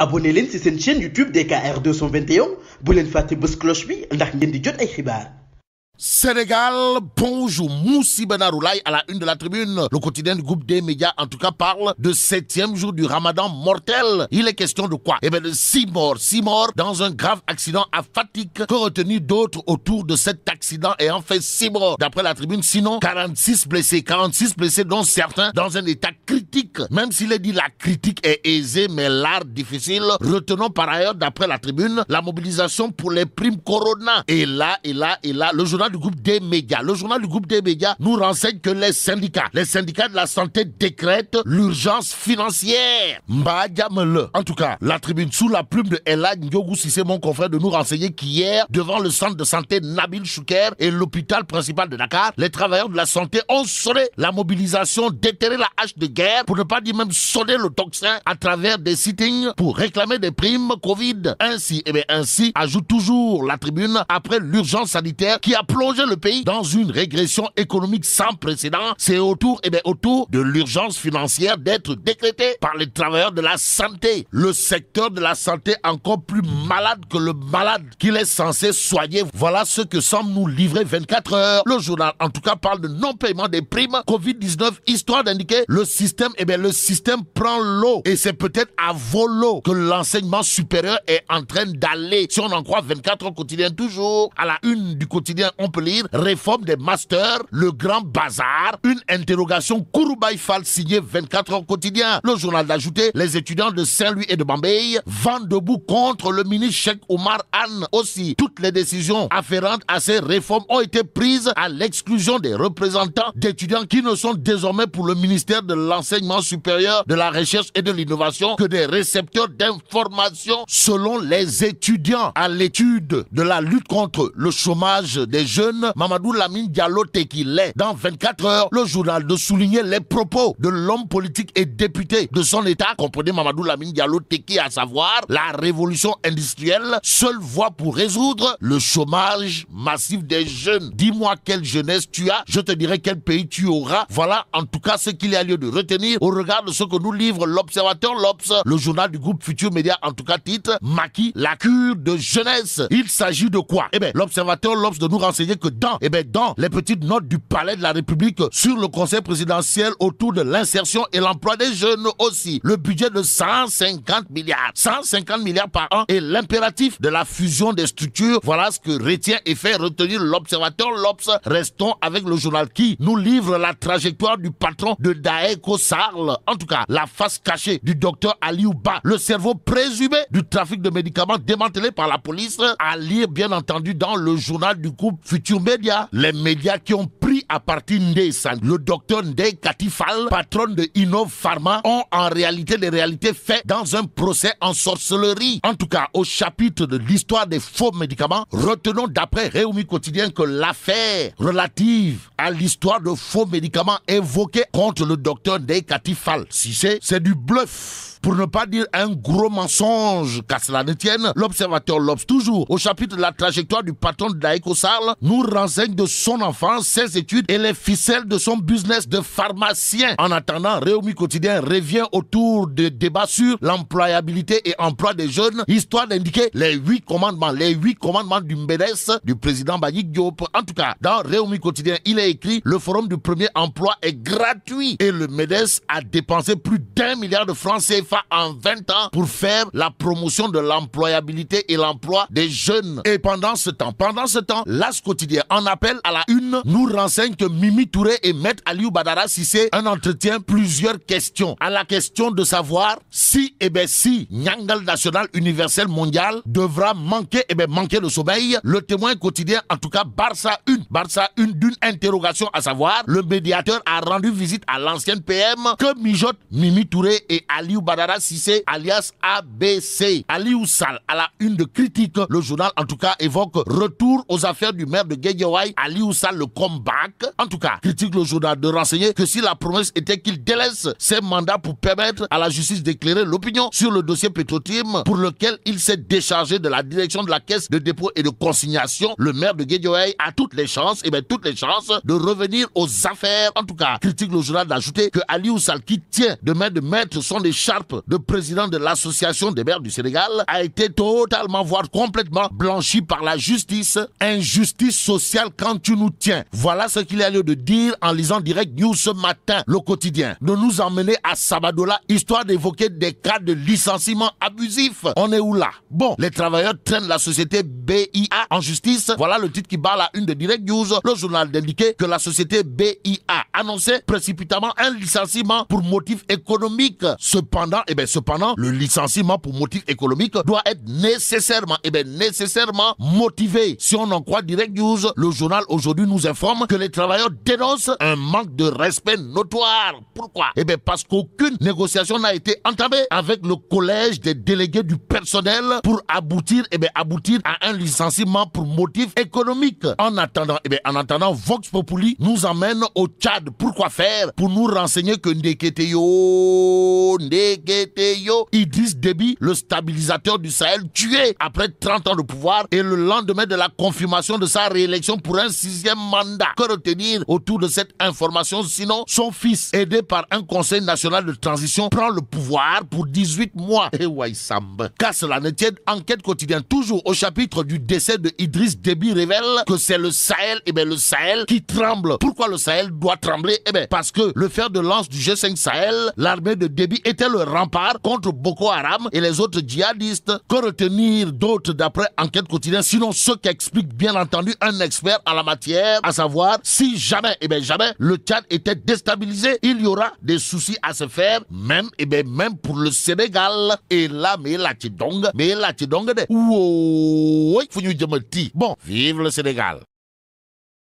abonné leen ci seen chaîne YouTube DKR 221 bu leen fàtte bës cloche bi ndax ngeen di jot ay xibaar. Sénégal, bonjour, Moussi Benaroulaye à la une de la tribune. Le quotidien du groupe des médias, en tout cas, parle de 7e jour du ramadan mortel. Il est question de quoi? Eh bien, de 6 morts dans un grave accident à Fatick. Que retenir d'autres autour de cet accident ayant fait 6 morts? D'après la tribune, sinon, 46 blessés, dont certains dans un état critique. Même s'il est dit la critique est aisée, mais l'art difficile. Retenons par ailleurs, d'après la tribune, la mobilisation pour les primes Corona. Et là, le journal du groupe des médias. Le journal du groupe des médias nous renseigne que les syndicats de la santé décrètent l'urgence financière. Mbadiamele. En tout cas, la tribune sous la plume de Ella Ndiogou Sissé, mon confrère, de nous renseigner qu'hier, devant le centre de santé Nabil Choucair et l'hôpital principal de Dakar, les travailleurs de la santé ont sonné la mobilisation, déterré la hache de guerre, pour ne pas dire même sonner le tocsin à travers des sittings pour réclamer des primes Covid. Ainsi, ajoute toujours la tribune, après l'urgence sanitaire qui a plongé le pays dans une régression économique sans précédent, c'est autour de l'urgence financière d'être décrétée par les travailleurs de la santé. Le secteur de la santé encore plus malade que le malade qu'il est censé soigner. Voilà ce que semble nous livrer 24 heures. Le journal, en tout cas, parle de non-paiement des primes Covid-19, histoire d'indiquer le système prend l'eau. Et c'est peut-être à volo que l'enseignement supérieur est en train d'aller. Si on en croit 24 heures quotidien, toujours à la une du quotidien, on peut lire réforme des masters, le grand bazar, une interrogation Kouroubaï Fall signée 24 heures quotidien. Le journal d'ajouter les étudiants de Saint-Louis et de Bambey vont debout contre le ministre Cheikh Oumar Anne. Aussi, toutes les décisions afférentes à ces réformes ont été prises à l'exclusion des représentants d'étudiants qui ne sont désormais pour le ministère de l'enseignement supérieur, de la recherche et de l'innovation que des récepteurs d'informations. Selon les étudiants à l'étude de la lutte contre le chômage des jeunes, Mamadou Lamine Diallo Tekile, dans 24 heures, le journal de souligner les propos de l'homme politique et député de son état, comprenez Mamadou Lamine Diallo Teki, à savoir la révolution industrielle, seule voie pour résoudre le chômage massif des jeunes. Dis-moi quelle jeunesse tu as, je te dirai quel pays tu auras. Voilà en tout cas ce qu'il y a lieu de retenir au regard de ce que nous livre l'Observateur, l'Obs, le journal du groupe Futur Média, en tout cas titre Macky, la cure de jeunesse. Il s'agit de quoi? Eh bien, l'Observateur, l'Obs, de nous renseigner que dans les petites notes du Palais de la République sur le conseil présidentiel autour de l'insertion et l'emploi des jeunes aussi, le budget de 150 milliards par an et l'impératif de la fusion des structures, voilà ce que retient et fait retenir l'Observateur, l'Obs. Restons avec le journal qui nous livre la trajectoire du patron de Daeko Sarl, en tout cas la face cachée du docteur Aliou Ba, le cerveau présumé du trafic de médicaments démantelé par la police, à lire bien entendu dans le journal du groupe Futur Média. Les médias qui ont pris à partir Ndeysan, le docteur Ndeye Katifal, patronne de Innov Pharma, ont en réalité des réalités faites dans un procès en sorcellerie. En tout cas, au chapitre de l'histoire des faux médicaments, retenons d'après Réumi Quotidien que l'affaire relative à l'histoire de faux médicaments évoquée contre le docteur Ndeye Katifal, si c'est du bluff, pour ne pas dire un gros mensonge, qu'à cela ne tienne. L'Observateur, l'Obs, toujours au chapitre de la trajectoire du patron de Daeko Sarl, nous renseigne de son enfance, ses études et les ficelles de son business de pharmacien. En attendant, Réumi Quotidien revient autour de débats sur l'employabilité et emploi des jeunes, histoire d'indiquer les 8 commandements du MEDES du président Mbagnick Diop. En tout cas, dans Réumi Quotidien, il est écrit le forum du premier emploi est gratuit et le MEDES a dépensé plus d'1 milliard de francs CFA en 20 ans pour faire la promotion de l'employabilité et l'emploi des jeunes. Et pendant ce temps, l'As Quotidien, en appel à la une, nous renseigne que Mimi Touré et Maître Aliou Badara Cissé un entretien, plusieurs questions. À la question de savoir si Nyangal National Universel Mondial devra manquer le sommeil, le Témoin Quotidien, en tout cas Barça 1 d'une interrogation, à savoir le médiateur a rendu visite à l'ancienne PM que mijote Mimi Touré et Aliou Badara Cissé alias ABC. Aliou Sall à la une de Critique, le journal en tout cas évoque retour aux affaires du maire de Guédiawaye, Aliou Sall le comeback. En tout cas, Critique le journal de renseigner que si la promesse était qu'il délaisse ses mandats pour permettre à la justice d'éclairer l'opinion sur le dossier Petrotim pour lequel il s'est déchargé de la direction de la caisse de dépôt et de consignation, le maire de Guédiawaye a toutes les chances de revenir aux affaires. En tout cas, Critique le journal d'ajouter que Aliou Sall qui tient de main de maître son écharpe Diop, le président de l'association des maires du Sénégal, a été totalement, voire complètement blanchi par la justice. Injustice sociale quand tu nous tiens. Voilà ce qu'il y a lieu de dire en lisant Direct News ce matin, le quotidien. De nous emmener à Sabadola, histoire d'évoquer des cas de licenciement abusif. On est où là? Bon, les travailleurs traînent la société BIA en justice. Voilà le titre qui bat la une de Direct News. Le journal d'indiquer que la société BIA annonçait précipitamment un licenciement pour motif économique. Cependant, le licenciement pour motif économique doit être nécessairement motivé. Si on en croit Direct News, le journal aujourd'hui nous informe que les travailleurs dénoncent un manque de respect notoire. Pourquoi? Parce qu'aucune négociation n'a été entamée avec le collège des délégués du personnel pour aboutir à un licenciement pour motif économique. En attendant, Vox Populi nous emmène au Tchad. Pourquoi faire? Pour nous renseigner que Ndeketeyo, Idriss Déby, le stabilisateur du Sahel, tué après 30 ans de pouvoir et le lendemain de la confirmation de sa réélection pour un 6e mandat. Que retenir autour de cette information? Sinon, son fils, aidé par un conseil national de transition, prend le pouvoir pour 18 mois. Et Waïsam. Qu'à cela ne tienne, enquête quotidienne, toujours au chapitre du décès de Idriss Déby, révèle que c'est le Sahel, le Sahel qui tremble. Pourquoi le Sahel doit trembler? Parce que le fer de lance du G5 Sahel, l'armée de Déby, était le rempart contre Boko Haram et les autres djihadistes. Que retenir d'autres d'après enquête quotidienne? Sinon, ce qu'explique bien entendu un expert en la matière, à savoir, si jamais, le Tchad était déstabilisé, il y aura des soucis à se faire, même pour le Sénégal. Et là, mais là, tu dongue de. Bon, vive le Sénégal.